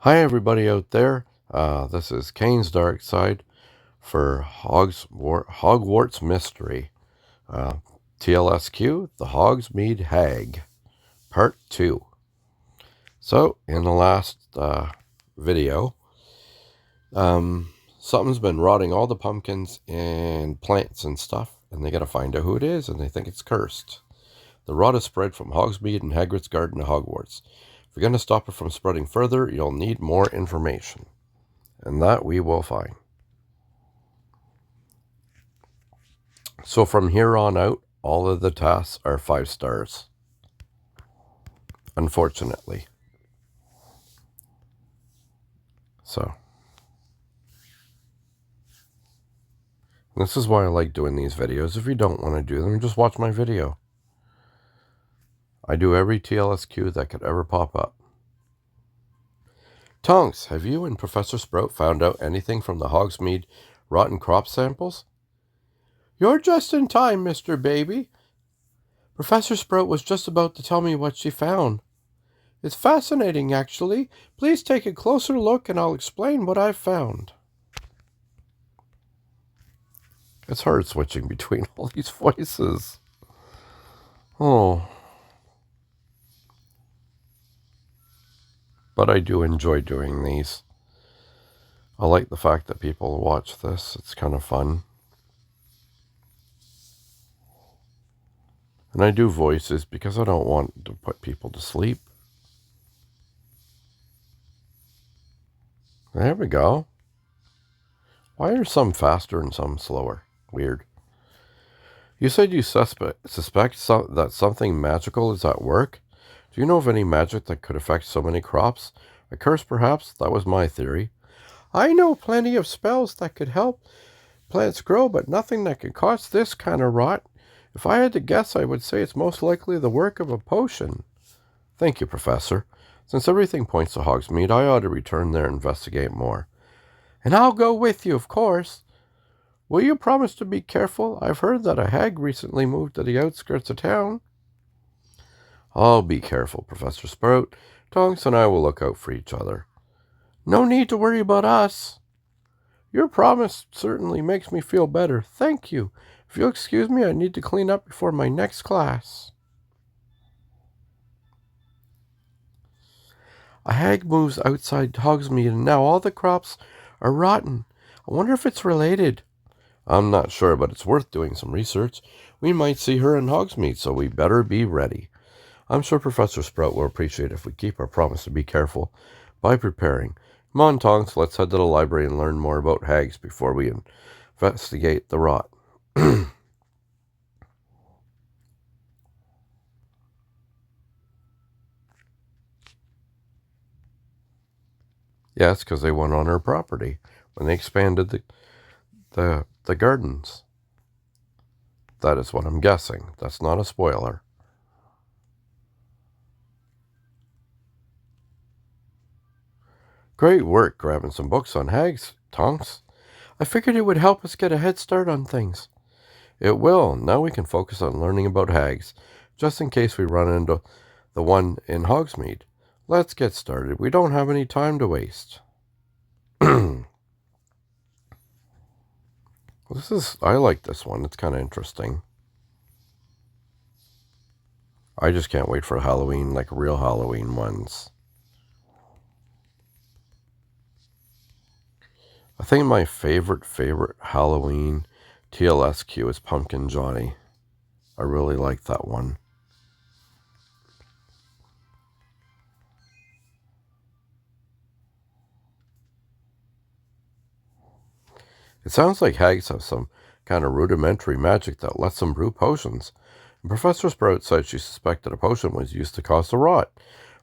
Hi, everybody out there. This is Kane's Dark Side for Hogwarts Mystery. Uh, TLSQ, the Hogsmeade Hag, Part 2. So, in the last video, something's been rotting all the pumpkins and plants and stuff, and they gotta find out who it is, and they think it's cursed. The rot has spread from Hogsmeade and Hagrid's garden to Hogwarts. If you're going to stop it from spreading further, you'll need more information. And that we will find. So from here on out, all of the tasks are 5 stars. Unfortunately. So. This is why I like doing these videos. If you don't want to do them, just watch my video. I do every TLSQ that could ever pop up. Tonks, have you and Professor Sprout found out anything from the Hogsmeade rotten crop samples? You're just in time, Mr. Baby. Professor Sprout was just about to tell me what she found. It's fascinating, actually. Please take a closer look and I'll explain what I've found. It's hard switching between all these voices. Oh. But I do enjoy doing these. I like the fact that people watch this. It's kind of fun. And I do voices because I don't want to put people to sleep. There we go. Why are some faster and some slower? Weird. You said you suspect that something magical is at work? Do you know of any magic that could affect so many crops? A curse, perhaps? That was my theory. I know plenty of spells that could help plants grow, but nothing that could cause this kind of rot. If I had to guess, I would say it's most likely the work of a potion. Thank you, Professor. Since everything points to Hogsmeade, I ought to return there and investigate more. And I'll go with you, of course. Will you promise to be careful? I've heard that a hag recently moved to the outskirts of town. I'll be careful, Professor Sprout. Tonks and I will look out for each other. No need to worry about us. Your promise certainly makes me feel better. Thank you. If you'll excuse me, I need to clean up before my next class. A hag moves outside Hogsmeade and now all the crops are rotten. I wonder if it's related. I'm not sure, but it's worth doing some research. We might see her in Hogsmeade, so we better be ready. I'm sure Professor Sprout will appreciate if we keep our promise to be careful by preparing. Come on, Tonks, let's head to the library and learn more about hags before we investigate the rot. Yes, because they went on her property when they expanded the gardens. That is what I'm guessing. That's not a spoiler. Great work grabbing some books on hags, Tonks. I figured it would help us get a head start on things. It will. Now we can focus on learning about hags, just in case we run into the one in Hogsmeade. Let's get started. We don't have any time to waste. I like this one. It's kind of interesting. I just can't wait for Halloween, like real Halloween ones. I think my favorite Halloween TLSQ is Pumpkin Johnny. I really like that one. It sounds like hags have some kind of rudimentary magic that lets them brew potions. And Professor Sprout said she suspected a potion was used to cause the rot.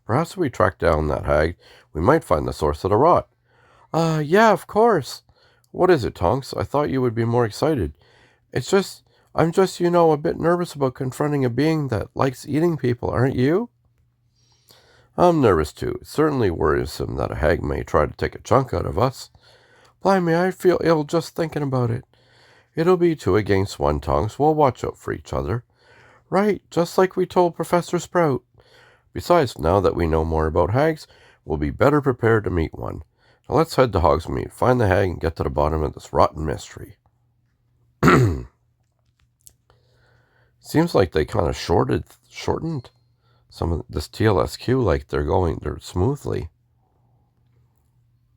Perhaps if we track down that hag, we might find the source of the rot. Yeah, of course. What is it, Tonks? I thought you would be more excited. I'm just, a bit nervous about confronting a being that likes eating people, aren't you? I'm nervous too. It certainly worrisome that a hag may try to take a chunk out of us. Blimey, I feel ill just thinking about it. It'll be 2 against 1, Tonks. We'll watch out for each other. Right, just like we told Professor Sprout. Besides, now that we know more about hags, will be better prepared to meet one. Now let's head to Hogsmeade, find the hag, and get to the bottom of this rotten mystery. Seems like they kind of shortened some of this TLSQ, like they're smoothly.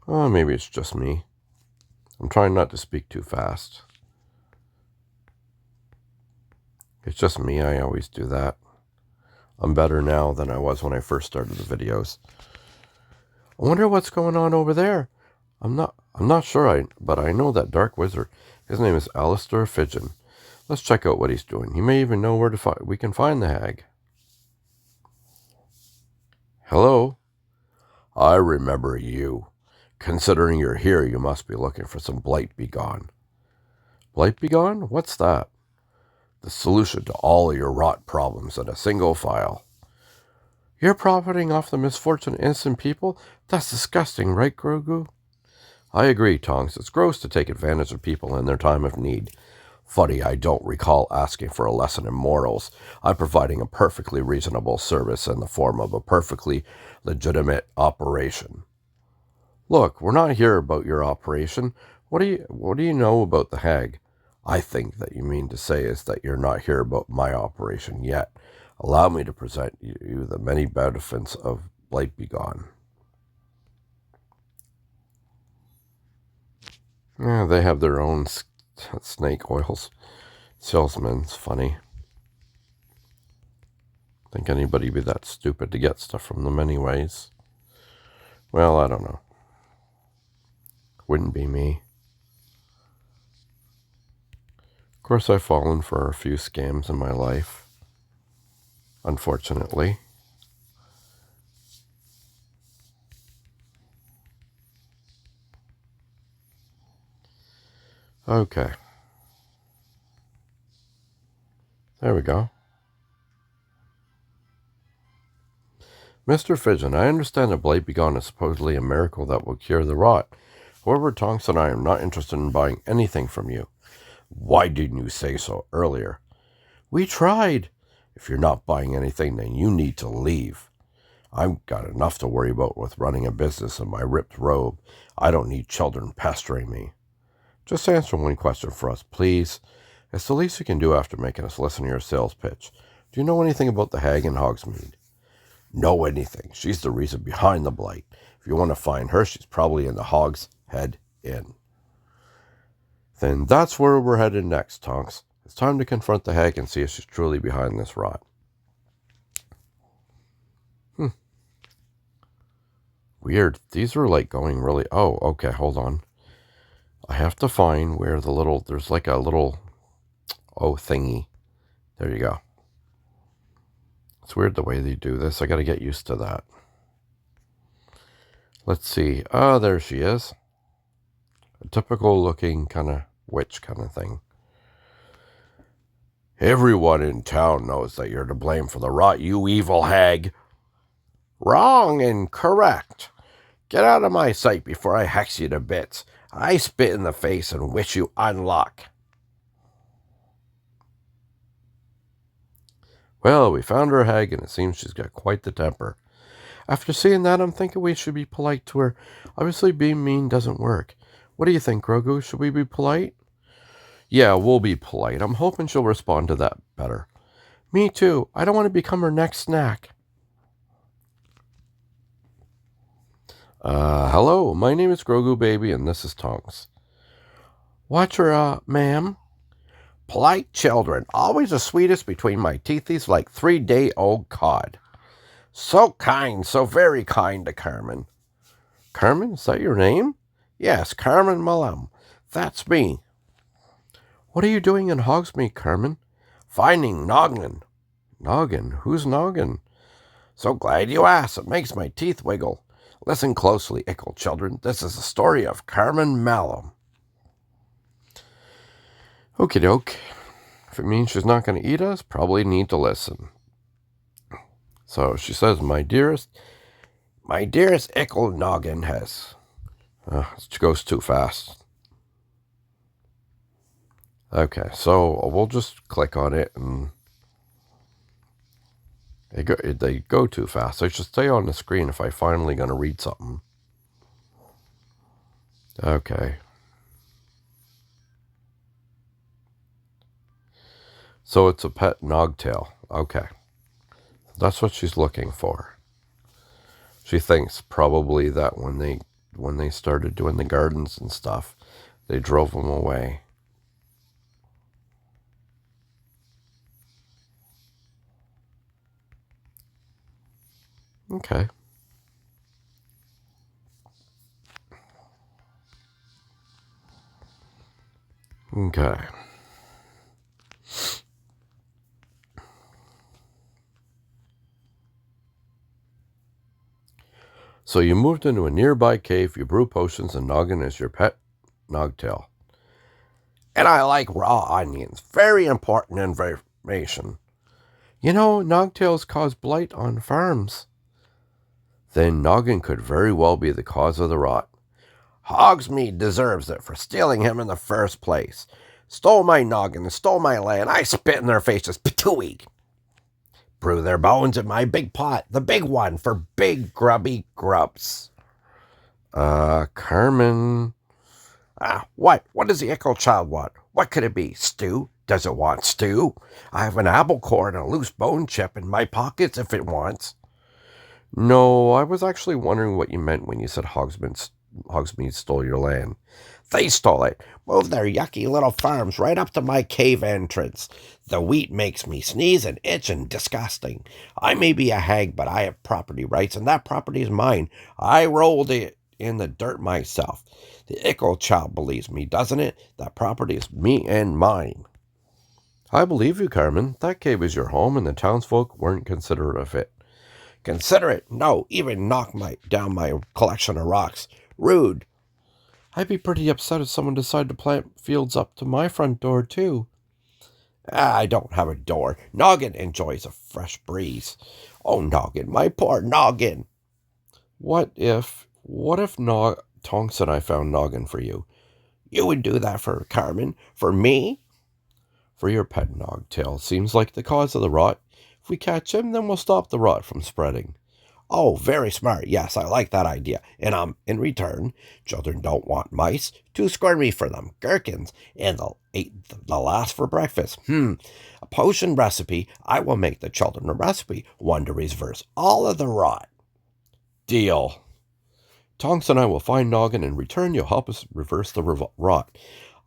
Oh, maybe it's just me. I'm trying not to speak too fast. It's just me, I always do that. I'm better now than I was when I first started the videos. I wonder what's going on over there. I'm not sure, but I know that dark wizard. His name is Alistair Fidgeon. Let's check out what he's doing. He may even know where we can find the hag. Hello? I remember you. Considering you're here, you must be looking for some Blight Begone. Blight Begone? What's that? The solution to all your rot problems in a single file. You're profiting off the misfortune of innocent people? That's disgusting, right, Grogu? I agree, Tonks. It's gross to take advantage of people in their time of need. Funny, I don't recall asking for a lesson in morals. I'm providing a perfectly reasonable service in the form of a perfectly legitimate operation. Look, we're not here about your operation. What do you know about the hag? I think that you mean to say is that you're not here about my operation yet. Allow me to present you the many benefits of Blight Begone. Yeah, they have their own snake oils. Salesman's funny. Think anybody be that stupid to get stuff from them anyways? Well, I don't know. Wouldn't be me. Of course, I've fallen for a few scams in my life. Unfortunately. Okay. There we go. Mr. Fidgeon, I understand that Blight Begone is supposedly a miracle that will cure the rot. However, Tonks and I am not interested in buying anything from you. Why didn't you say so earlier? We tried. If you're not buying anything, then you need to leave. I've got enough to worry about with running a business in my ripped robe. I don't need children pestering me. Just answer one question for us, please. It's the least you can do after making us listen to your sales pitch. Do you know anything about the hag in Hogsmeade? Know anything. She's the reason behind the blight. If you want to find her, she's probably in the Hogsmeade Inn. Then that's where we're headed next, Tonks. It's time to confront the hag and see if she's truly behind this rot. Weird. These are like going really... Oh, okay, hold on. I have to find where there's like a little... Oh, thingy. There you go. It's weird the way they do this. I got to get used to that. Let's see. Ah, there she is. A typical looking kind of witch kind of thing. Everyone in town knows that you're to blame for the rot, you evil hag. Wrong and correct. Get out of my sight before I hex you to bits. I spit in the face and wish you unluck. Well, we found her hag, and it seems she's got quite the temper. After seeing that, I'm thinking we should be polite to her. Obviously, being mean doesn't work. What do you think, Grogu? Should we be polite? Yeah, we'll be polite. I'm hoping she'll respond to that better. Me too. I don't want to become her next snack. Hello. My name is Grogu Baby, and this is Tonks. Watch her, ma'am. Polite children, always the sweetest between my teethies like 3-day-old cod. So kind, so very kind to Carmen. Carmen, is that your name? Yes, Carmen Malum. That's me. What are you doing in Hogsmeade, Carmen? Finding Noggin. Noggin? Who's Noggin? So glad you asked. It makes my teeth wiggle. Listen closely, ickle children. This is the story of Carmen Malum. Okie doke. If it means she's not going to eat us, probably need to listen. So she says, my dearest ickle noggin has... it goes too fast. Okay, so we'll just click on it and They go too fast. I should stay on the screen if I finally going to read something. Okay. So it's a pet nogtail. Okay. That's what she's looking for. She thinks probably that when they started doing the gardens and stuff, they drove them away. Okay. Okay. So you moved into a nearby cave, you brew potions, and Noggin is your pet nogtail. And I like raw onions. Very important information. You know, nogtails cause blight on farms. Then Noggin could very well be the cause of the rot. Hogsmeade deserves it for stealing him in the first place. Stole my noggin and stole my land. I spit in their faces. Patooey. Brew their bones in my big pot. The big one for big grubby grubs. Carmen. What? What does the Echo Child want? What could it be? Stew? Does it want stew? I have an apple core and a loose bone chip in my pockets if it wants. No, I was actually wondering what you meant when you said Hogsmeade stole your land. They stole it. Moved their yucky little farms right up to my cave entrance. The wheat makes me sneeze and itch and disgusting. I may be a hag, but I have property rights, and that property is mine. I rolled it in the dirt myself. The Echo Child believes me, doesn't it? That property is me and mine. I believe you, Carmen. That cave is your home, and the townsfolk weren't considerate of it. Considerate? No, even knock down my collection of rocks. Rude. I'd be pretty upset if someone decided to plant fields up to my front door, too. I don't have a door. Noggin enjoys a fresh breeze. Oh, Noggin, my poor Noggin. What if Tonks and I found Noggin for you? You would do that for Carmen? For me? For your pet nogtail. Seems like the cause of the rot. If we catch him, then we'll stop the rot from spreading. Oh, very smart. Yes, I like that idea. And in return, children don't want mice. Too squirmy for them. Gherkins. And they'll eat the last for breakfast. A potion recipe. I will make the children a recipe. One to reverse all of the rot. Deal. Tonks and I will find Noggin. In return, you'll help us reverse the rot.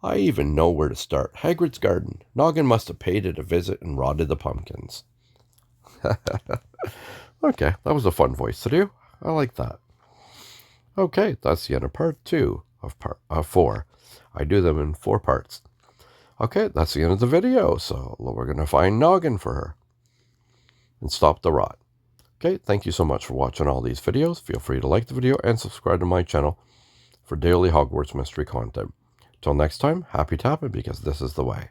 I even know where to start. Hagrid's garden. Noggin must have paid it a visit and rotted the pumpkins. Okay, that was a fun voice to do. I like that. Okay, that's the end of part 2 of 4. I do them in 4 parts. Okay, that's the end of the video. So we're going to find Noggin for her and stop the rot. Okay, thank you so much for watching all these videos. Feel free to like the video and subscribe to my channel for daily Hogwarts mystery content. Till next time, happy tapping because this is the way.